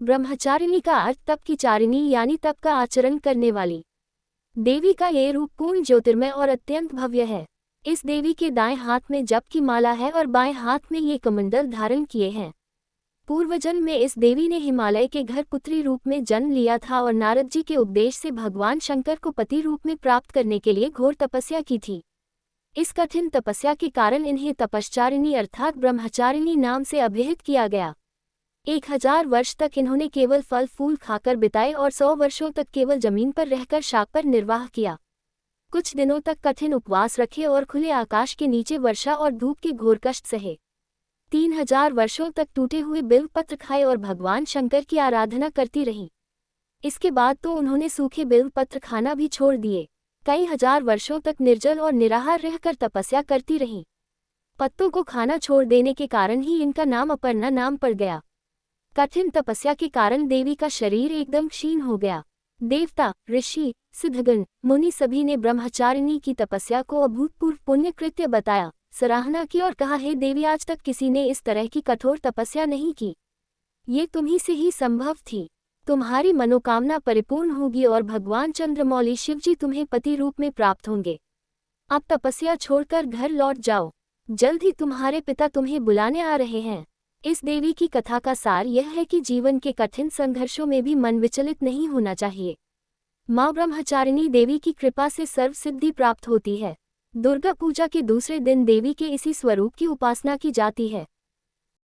ब्रह्मचारिणी का अर्थ तप की चारिणी यानी तप का आचरण करने वाली। देवी का ये रूप पूर्ण ज्योतिर्मय और अत्यंत भव्य है। इस देवी के दाएं हाथ में जप की माला है और बाएं हाथ में ये कमंडल धारण किए हैं। पूर्वजन्म में इस देवी ने हिमालय के घर पुत्री रूप में जन्म लिया था और नारद जी के उपदेश से भगवान शंकर को पति रूप में प्राप्त करने के लिए घोर तपस्या की थी। इस कठिन तपस्या के कारण इन्हें तपश्चारिणी अर्थात ब्रह्मचारिणी नाम से अभिहित किया गया। 1000 वर्ष तक इन्होंने केवल फल फूल खाकर बिताए और 100 वर्षों तक केवल जमीन पर रहकर शाक पर निर्वाह किया। कुछ दिनों तक कठिन उपवास रखे और खुले आकाश के नीचे वर्षा और धूप के घोर कष्ट सहे। 3000 वर्षों तक टूटे हुए बिल्व पत्र खाए और भगवान शंकर की आराधना करती रहीं। इसके बाद तो उन्होंने सूखे बिल्व पत्र खाना भी छोड़ दिए। कई हजार वर्षों तक निर्जल और निराहार रहकर तपस्या करती रहीं। पत्तों को खाना छोड़ देने के कारण ही इनका नाम अपर्णा नाम पड़ गया। कठिन तपस्या के कारण देवी का शरीर एकदम क्षीण हो गया। देवता, ऋषि, सिद्धगण, मुनि सभी ने ब्रह्मचारिणी की तपस्या को अभूतपूर्व पुण्य कृत्य बताया, सराहना की और कहा, हे देवी, आज तक किसी ने इस तरह की कठोर तपस्या नहीं की। ये तुम्ही से ही संभव थी। तुम्हारी मनोकामना परिपूर्ण होगी और भगवान चंद्रमौली शिवजी तुम्हें पति रूप में प्राप्त होंगे। अब तपस्या छोड़कर घर लौट जाओ, जल्द ही तुम्हारे पिता तुम्हें बुलाने आ रहे हैं। इस देवी की कथा का सार यह है कि जीवन के कठिन संघर्षों में भी मन विचलित नहीं होना चाहिए। माँ ब्रह्मचारिणी देवी की कृपा से सर्व सिद्धि प्राप्त होती है। दुर्गा पूजा के दूसरे दिन देवी के इसी स्वरूप की उपासना की जाती है।